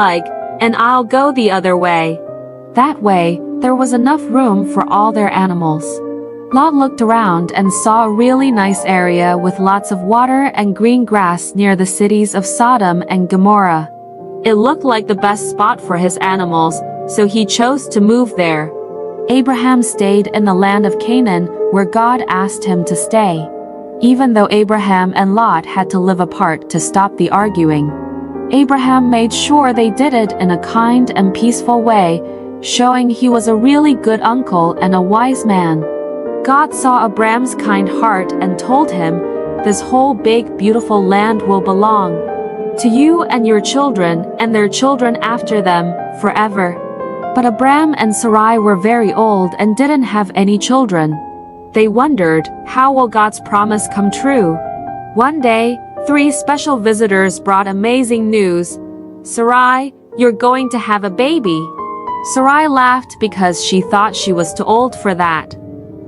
leg, and I'll go the other way." That way, there was enough room for all their animals. Lot looked around and saw a really nice area with lots of water and green grass near the cities of Sodom and Gomorrah. It looked like the best spot for his animals, so he chose to move there. Abraham stayed in the land of Canaan, where God asked him to stay, even though Abraham and Lot had to live apart to stop the arguing. Abraham made sure they did it in a kind and peaceful way, showing he was a really good uncle and a wise man. God saw Abram's kind heart and told him, "This whole big, beautiful land will belong to you and your children and their children after them, forever." But Abram and Sarai were very old and didn't have any children. They wondered, how will God's promise come true? One day, 3 special visitors brought amazing news. "Sarai, you're going to have a baby." Sarai laughed because she thought she was too old for that.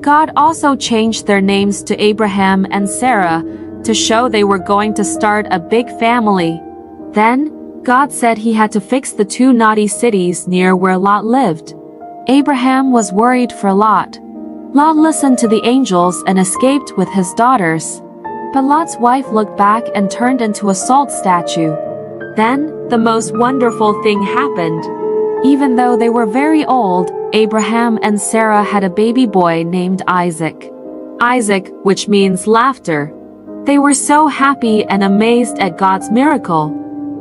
God also changed their names to Abraham and Sarah to show they were going to start a big family. Then, God said he had to fix the 2 naughty cities near where Lot lived. Abraham was worried for Lot. Lot listened to the angels and escaped with his daughters. But Lot's wife looked back and turned into a salt statue. Then, the most wonderful thing happened. Even though they were very old, Abraham and Sarah had a baby boy named Isaac. Isaac, which means laughter. They were so happy and amazed at God's miracle.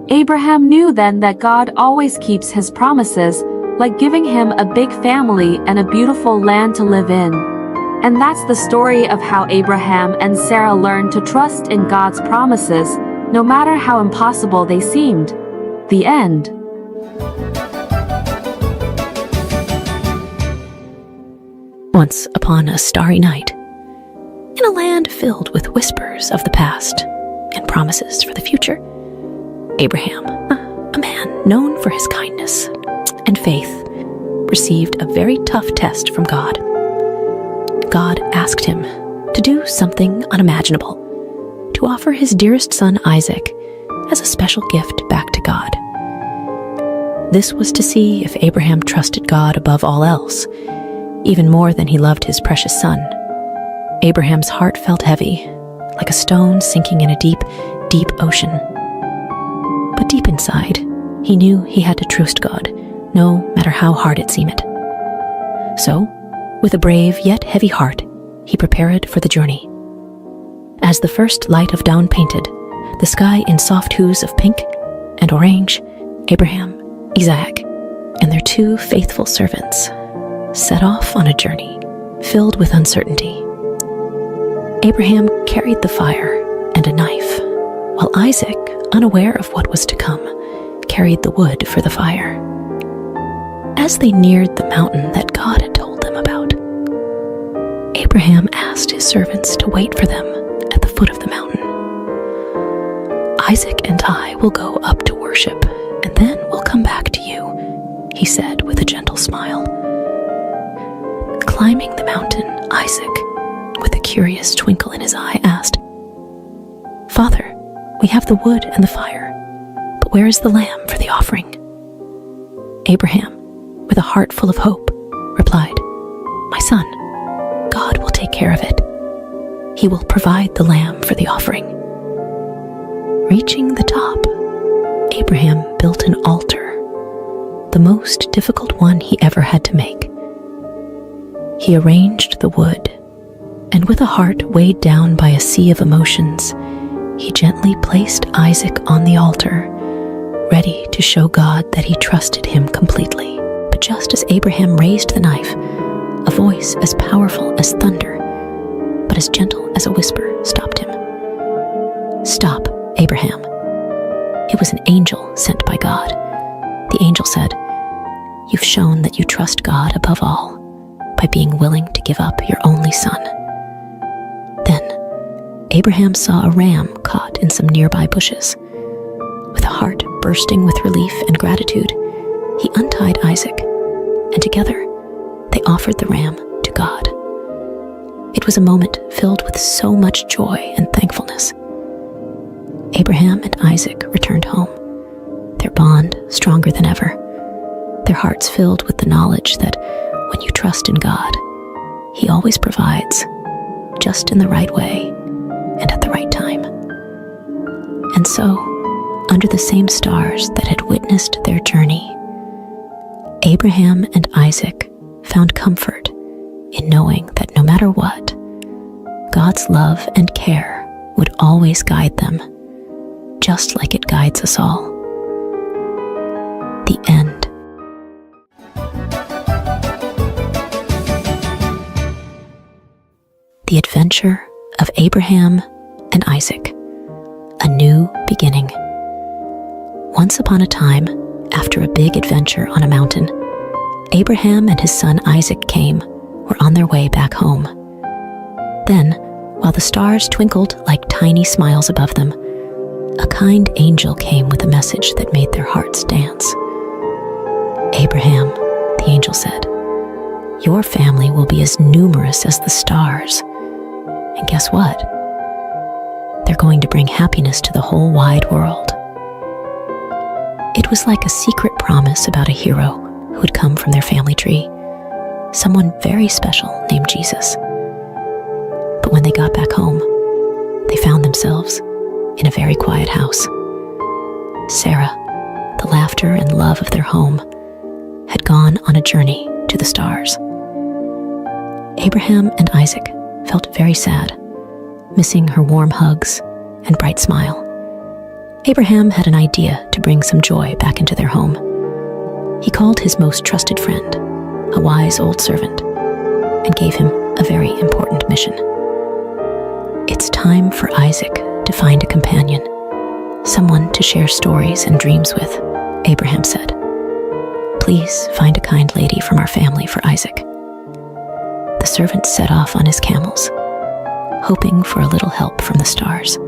Abraham knew then that God always keeps his promises, like giving him a big family and a beautiful land to live in. And that's the story of how Abraham and Sarah learned to trust in God's promises, no matter how impossible they seemed. The end. Once upon a starry night, in a land filled with whispers of the past and promises for the future, Abraham, a man known for his kindness and faith, received a very tough test from God. God asked him to do something unimaginable, to offer his dearest son Isaac as a special gift back to God. This was to see if Abraham trusted God above all else, even more than he loved his precious son. Abraham's heart felt heavy, like a stone sinking in a deep, deep ocean. But deep inside, he knew he had to trust God, no matter how hard it seemed. So, with a brave yet heavy heart, he prepared for the journey. As the first light of dawn painted the sky in soft hues of pink and orange, Abraham, Isaac, and their 2 faithful servants set off on a journey filled with uncertainty. Abraham carried the fire and a knife, while Isaac, unaware of what was to come, carried the wood for the fire. As they neared the mountain that God had told them about, Abraham asked his servants to wait for them at the foot of the mountain. "Isaac and I will go up to worship, and then we'll come back to you," he said with a gentle smile. Climbing the mountain, Isaac, with a curious twinkle in his eye, asked, "Father, we have the wood and the fire, but where is the lamb for the offering?" Abraham, with a heart full of hope, replied, "My son, God will take care of it. He will provide the lamb for the offering." Reaching the top, Abraham built an altar, the most difficult one he ever had to make. He arranged the wood, and with a heart weighed down by a sea of emotions, he gently placed Isaac on the altar, ready to show God that he trusted him completely. But just as Abraham raised the knife, a voice as powerful as thunder, but as gentle as a whisper, stopped him. "Stop, Abraham." It was an angel sent by God. The angel said, "You've shown that you trust God above all by being willing to give up your only son." Then, Abraham saw a ram caught in some nearby bushes. With a heart bursting with relief and gratitude, he untied Isaac, and together they offered the ram to God. It was a moment filled with so much joy and thankfulness. Abraham and Isaac returned home, their bond stronger than ever, their hearts filled with the knowledge that when you trust in God, He always provides, just in the right way and at the right time. And so, under the same stars that had witnessed their journey, Abraham and Isaac found comfort in knowing that no matter what, God's love and care would always guide them, just like it guides us all. The end. The Adventure of Abraham and Isaac, a new beginning. Once upon a time, after a big adventure on a mountain, Abraham and his son Isaac were on their way back home. Then, while the stars twinkled like tiny smiles above them, a kind angel came with a message that made their hearts dance. "Abraham," the angel said, "your family will be as numerous as the stars. And guess what? They're going to bring happiness to the whole wide world." It was like a secret promise about a hero who would come from their family tree, someone very special named Jesus. But when they got back home, they found themselves in a very quiet house. Sarah, the laughter and love of their home, had gone on a journey to the stars. Abraham and Isaac felt very sad, missing her warm hugs and bright smile. Abraham had an idea to bring some joy back into their home. He called his most trusted friend, a wise old servant, and gave him a very important mission. "It's time for Isaac to find a companion, someone to share stories and dreams with," Abraham said. "Please find a kind lady from our family for Isaac." The servant set off on his camels, hoping for a little help from the stars.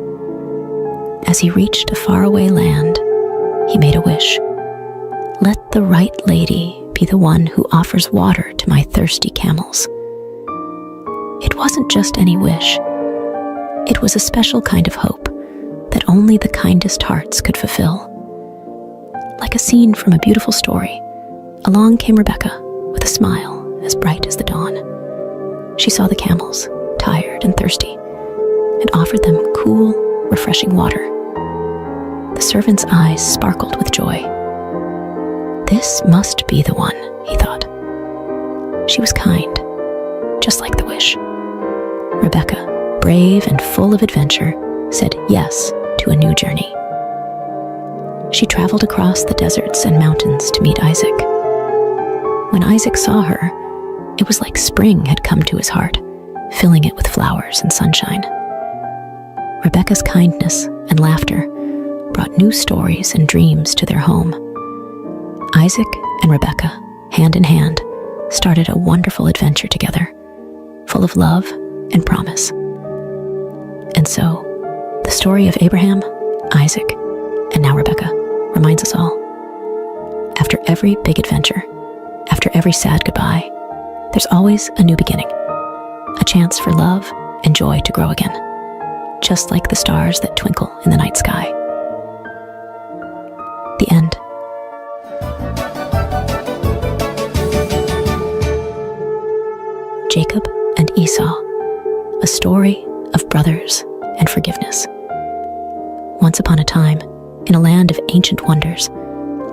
As he reached a faraway land, he made a wish. "Let the right lady be the one who offers water to my thirsty camels." It wasn't just any wish. It was a special kind of hope that only the kindest hearts could fulfill. Like a scene from a beautiful story, along came Rebecca with a smile as bright as the dawn. She saw the camels, tired and thirsty, and offered them cool, refreshing water. The servant's eyes sparkled with joy. "This must be the one," he thought. She was kind, just like the wish. Rebecca, brave and full of adventure, said yes to a new journey. She traveled across the deserts and mountains to meet Isaac. When Isaac saw her, it was like spring had come to his heart, filling it with flowers and sunshine. Rebecca's kindness and laughter brought new stories and dreams to their home. Isaac and Rebecca, hand in hand, started a wonderful adventure together, full of love and promise. And so, the story of Abraham, Isaac, and now Rebecca reminds us all. After every big adventure, after every sad goodbye, there's always a new beginning, a chance for love and joy to grow again, just like the stars that twinkle in the night sky. The end. Jacob and Esau, a story of brothers and forgiveness. Once upon a time, in a land of ancient wonders,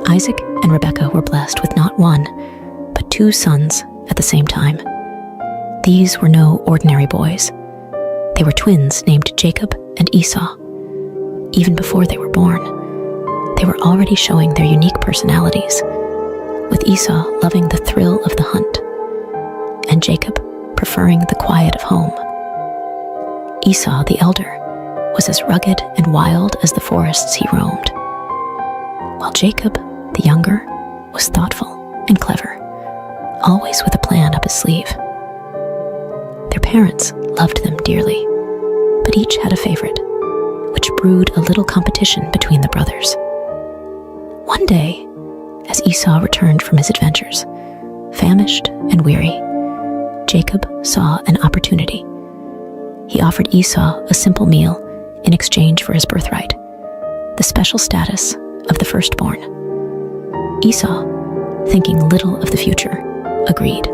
Isaac and Rebekah were blessed with not one, but two sons at the same time. These were no ordinary boys. They were twins named Jacob and Esau. Even before they were born, they were already showing their unique personalities, with Esau loving the thrill of the hunt, and Jacob preferring the quiet of home. Esau, the elder, was as rugged and wild as the forests he roamed, while Jacob, the younger, was thoughtful and clever, always with a plan up his sleeve. Their parents loved them dearly, but each had a favorite, which brewed a little competition between the brothers. One day, as Esau returned from his adventures, famished and weary, Jacob saw an opportunity. He offered Esau a simple meal in exchange for his birthright, the special status of the firstborn. Esau, thinking little of the future, agreed.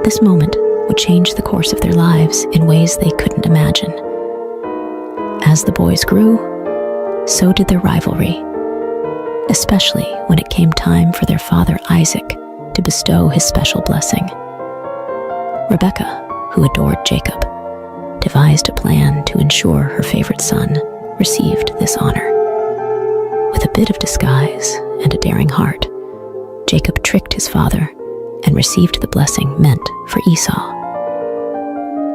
This moment would change the course of their lives in ways they couldn't imagine. As the boys grew, so did their rivalry, especially when it came time for their father Isaac to bestow his special blessing. Rebekah, who adored Jacob, devised a plan to ensure her favorite son received this honor. With a bit of disguise and a daring heart, Jacob tricked his father and received the blessing meant for Esau.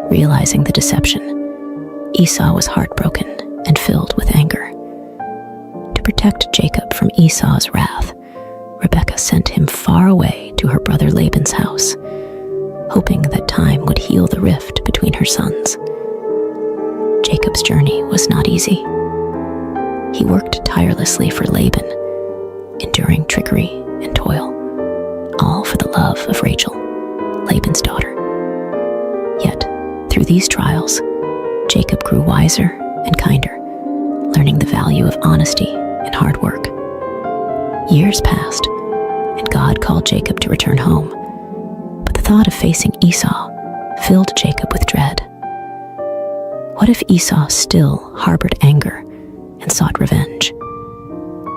Realizing the deception, Esau was heartbroken and filled with anger. To protect Jacob from Esau's wrath, Rebekah sent him far away to her brother Laban's house, hoping that time would heal the rift between her sons. Jacob's journey was not easy. He worked tirelessly for Laban, enduring trickery and toil, all for the love of Rachel, Laban's daughter. Yet, through these trials, Jacob grew wiser and kinder, learning the value of honesty and hard work. Years passed, and God called Jacob to return home, but the thought of facing Esau filled Jacob with dread. What if Esau still harbored anger and sought revenge?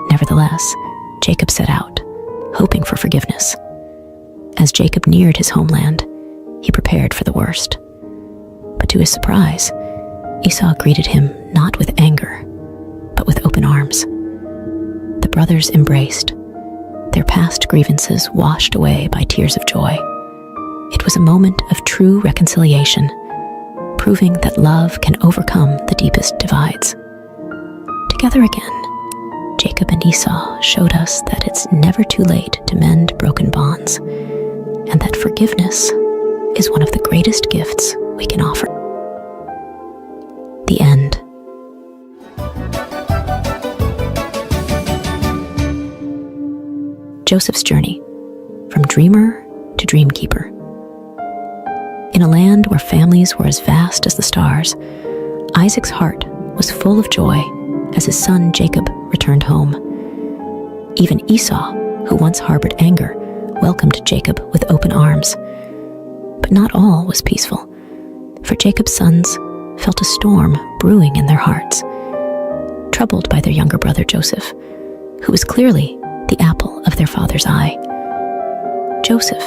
Nevertheless, Jacob set out, hoping for forgiveness. As Jacob neared his homeland, he prepared for the worst. But to his surprise, Esau greeted him not with anger, but with open arms. The brothers embraced, their past grievances washed away by tears of joy. It was a moment of true reconciliation, proving that love can overcome the deepest divides. Together again, Jacob and Esau showed us that it's never too late to mend broken bonds, and that forgiveness is one of the greatest gifts we can offer. The end. Joseph's journey, from dreamer to dreamkeeper. In a land where families were as vast as the stars, Isaac's heart was full of joy as his son Jacob returned home. Even Esau, who once harbored anger, welcomed Jacob with open arms. But not all was peaceful, for Jacob's sons felt a storm brewing in their hearts, troubled by their younger brother Joseph, who was clearly the apple of their father's eye. Joseph,